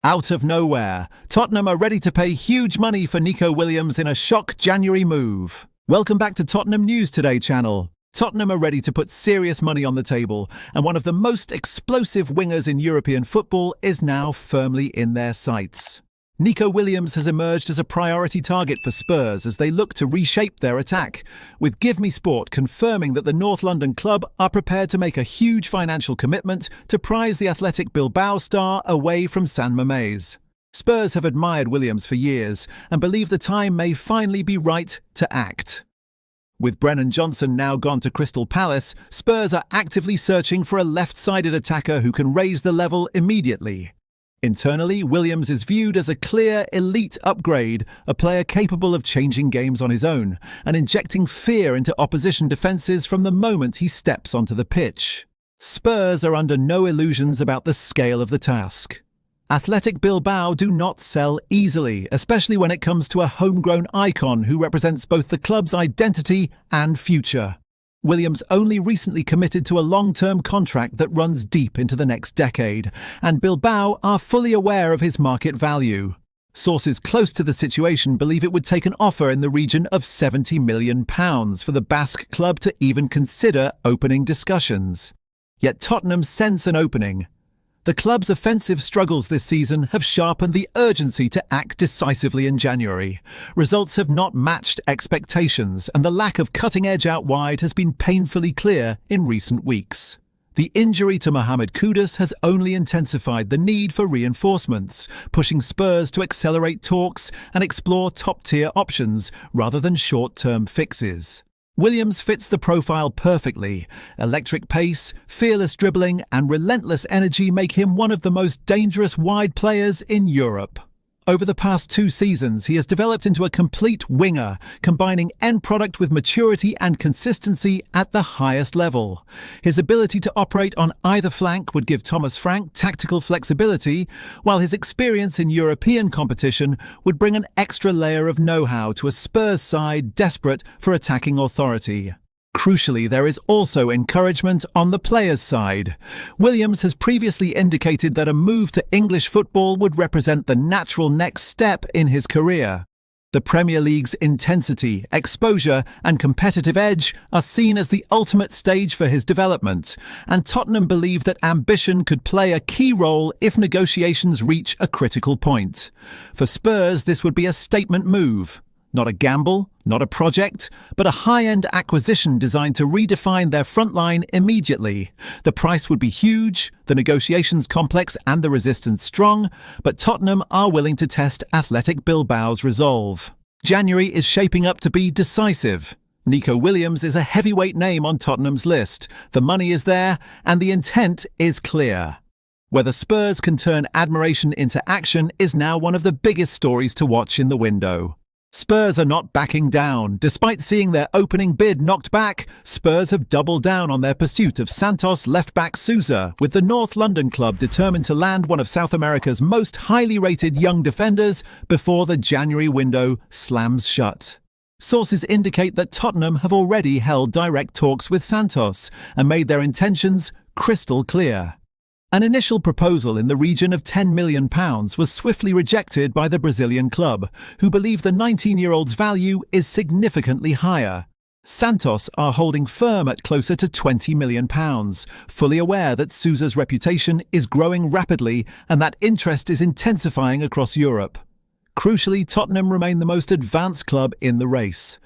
Out of nowhere, Tottenham are ready to pay huge money for Nico Williams in a shock January move. Welcome back to Tottenham News Today channel. Tottenham are ready to put serious money on the table, and one of the most explosive wingers in European football is now firmly in their sights. Nico Williams has emerged as a priority target for Spurs as they look to reshape their attack, with GIVEMESPORT confirming that the North London club are prepared to make a huge financial commitment to prize the Athletic Bilbao star away from San Mamés. Spurs have admired Williams for years and believe the time may finally be right to act. With Brennan Johnson now gone to Crystal Palace, Spurs are actively searching for a left-sided attacker who can raise the level immediately. Internally, Williams is viewed as a clear, elite upgrade, a player capable of changing games on his own and injecting fear into opposition defences from the moment he steps onto the pitch. Spurs are under no illusions about the scale of the task. Athletic Bilbao do not sell easily, especially when it comes to a homegrown icon who represents both the club's identity and future. Williams only recently committed to a long-term contract that runs deep into the next decade, and Bilbao are fully aware of his market value. Sources close to the situation believe it would take an offer in the region of £70 million for the Basque club to even consider opening discussions. Yet Tottenham sense an opening. The club's offensive struggles this season have sharpened the urgency to act decisively in January. Results have not matched expectations, and the lack of cutting edge out wide has been painfully clear in recent weeks. The injury to Mohamed Kudus has only intensified the need for reinforcements, pushing Spurs to accelerate talks and explore top-tier options rather than short-term fixes. Williams fits the profile perfectly. Electric pace, fearless dribbling, and relentless energy make him one of the most dangerous wide players in Europe. Over the past 2 seasons, he has developed into a complete winger, combining end product with maturity and consistency at the highest level. His ability to operate on either flank would give Thomas Frank tactical flexibility, while his experience in European competition would bring an extra layer of know-how to a Spurs side desperate for attacking authority. Crucially, there is also encouragement on the players' side. Williams has previously indicated that a move to English football would represent the natural next step in his career. The Premier League's intensity, exposure, and competitive edge are seen as the ultimate stage for his development, and Tottenham believe that ambition could play a key role if negotiations reach a critical point. For Spurs, this would be a statement move. Not a gamble, not a project, but a high-end acquisition designed to redefine their front line immediately. The price would be huge, the negotiations complex and the resistance strong, but Tottenham are willing to test Athletic Bilbao's resolve. January is shaping up to be decisive. Nico Williams is a heavyweight name on Tottenham's list. The money is there, and the intent is clear. Whether Spurs can turn admiration into action is now one of the biggest stories to watch in the window. Spurs are not backing down. Despite seeing their opening bid knocked back, Spurs have doubled down on their pursuit of Santos left-back Souza, with the North London club determined to land one of South America's most highly rated young defenders before the January window slams shut. Sources indicate that Tottenham have already held direct talks with Santos and made their intentions crystal clear. An initial proposal in the region of £10 million was swiftly rejected by the Brazilian club, who believe the 19-year-old's value is significantly higher. Santos are holding firm at closer to £20 million, fully aware that Souza's reputation is growing rapidly and that interest is intensifying across Europe. Crucially, Tottenham remain the most advanced club in the race.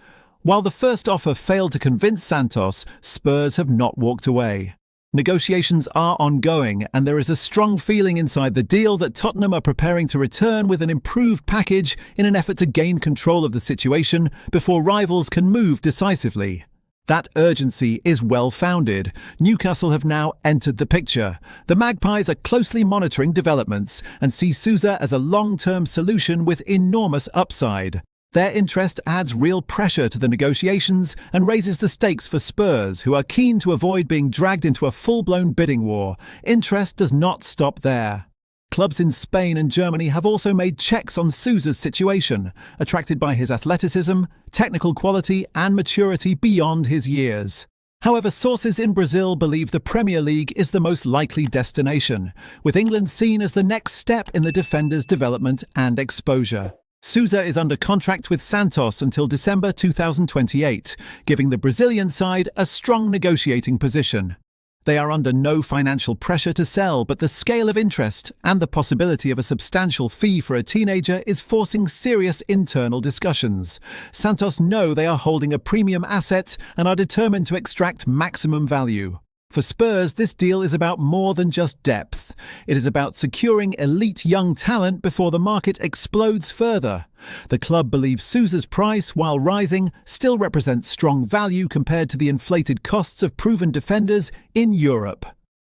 While the first offer failed to convince Santos, Spurs have not walked away. Negotiations are ongoing, and there is a strong feeling inside the deal that Tottenham are preparing to return with an improved package in an effort to gain control of the situation before rivals can move decisively. That urgency is well-founded. Newcastle have now entered the picture. The Magpies are closely monitoring developments and see Souza as a long-term solution with enormous upside. Their interest adds real pressure to the negotiations and raises the stakes for Spurs, who are keen to avoid being dragged into a full-blown bidding war. Interest does not stop there. Clubs in Spain and Germany have also made checks on Souza's situation, attracted by his athleticism, technical quality and maturity beyond his years. However, sources in Brazil believe the Premier League is the most likely destination, with England seen as the next step in the defender's development and exposure. Souza is under contract with Santos until December 2028, giving the Brazilian side a strong negotiating position. They are under no financial pressure to sell, but the scale of interest and the possibility of a substantial fee for a teenager is forcing serious internal discussions. Santos know they are holding a premium asset and are determined to extract maximum value. For Spurs, this deal is about more than just depth. It is about securing elite young talent before the market explodes further. The club believes Souza's price, while rising, still represents strong value compared to the inflated costs of proven defenders in Europe.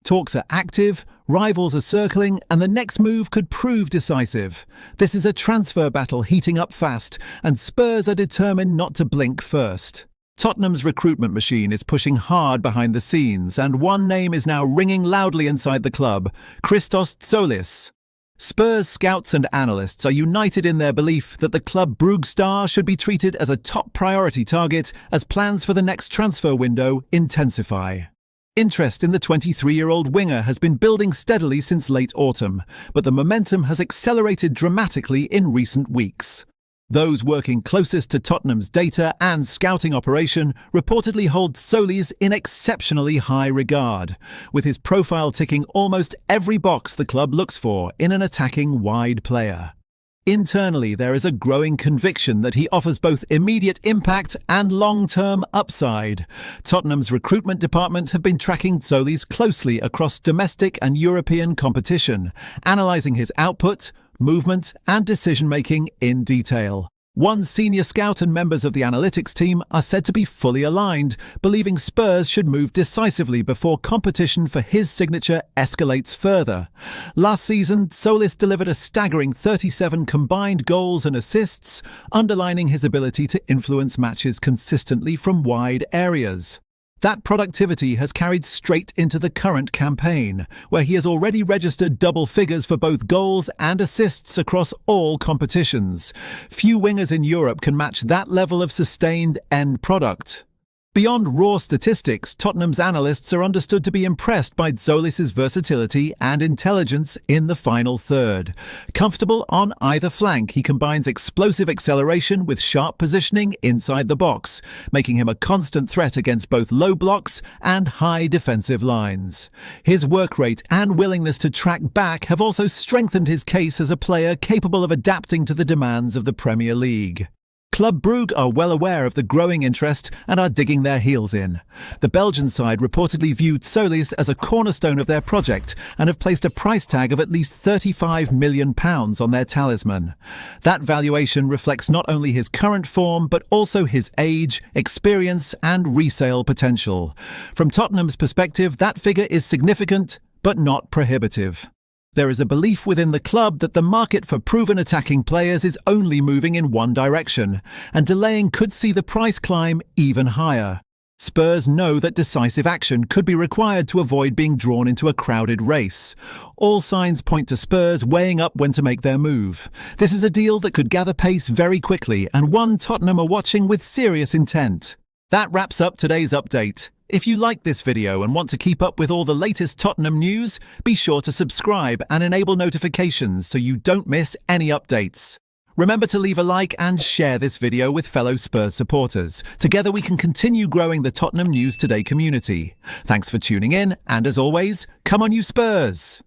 Talks are active, rivals are circling, and the next move could prove decisive. This is a transfer battle heating up fast, and Spurs are determined not to blink first. Tottenham's recruitment machine is pushing hard behind the scenes, and one name is now ringing loudly inside the club: Christos Tzolis. Spurs scouts and analysts are united in their belief that the club Brugge star should be treated as a top priority target as plans for the next transfer window intensify. Interest in the 23-year-old winger has been building steadily since late autumn, but the momentum has accelerated dramatically in recent weeks. Those working closest to Tottenham's data and scouting operation reportedly hold Tzolis in exceptionally high regard, with his profile ticking almost every box the club looks for in an attacking wide player. Internally, there is a growing conviction that he offers both immediate impact and long-term upside. Tottenham's recruitment department have been tracking Tzolis closely across domestic and European competition, analysing his output, movement and decision-making in detail. One senior scout and members of the analytics team are said to be fully aligned, believing Spurs should move decisively before competition for his signature escalates further. Last season, Tzolis delivered a staggering 37 combined goals and assists, underlining his ability to influence matches consistently from wide areas. That productivity has carried straight into the current campaign, where he has already registered double figures for both goals and assists across all competitions. Few wingers in Europe can match that level of sustained end product. Beyond raw statistics, Tottenham's analysts are understood to be impressed by Tzolis' versatility and intelligence in the final third. Comfortable on either flank, he combines explosive acceleration with sharp positioning inside the box, making him a constant threat against both low blocks and high defensive lines. His work rate and willingness to track back have also strengthened his case as a player capable of adapting to the demands of the Premier League. Club Brugge are well aware of the growing interest and are digging their heels in. The Belgian side reportedly viewed Tzolis as a cornerstone of their project and have placed a price tag of at least £35 million on their talisman. That valuation reflects not only his current form but also his age, experience and resale potential. From Tottenham's perspective, that figure is significant but not prohibitive. There is a belief within the club that the market for proven attacking players is only moving in one direction, and delaying could see the price climb even higher. Spurs know that decisive action could be required to avoid being drawn into a crowded race. All signs point to Spurs weighing up when to make their move. This is a deal that could gather pace very quickly, and one Tottenham are watching with serious intent. That wraps up today's update. If you like this video and want to keep up with all the latest Tottenham news, be sure to subscribe and enable notifications so you don't miss any updates. Remember to leave a like and share this video with fellow Spurs supporters. Together we can continue growing the Tottenham News Today community. Thanks for tuning in, and as always, come on you Spurs!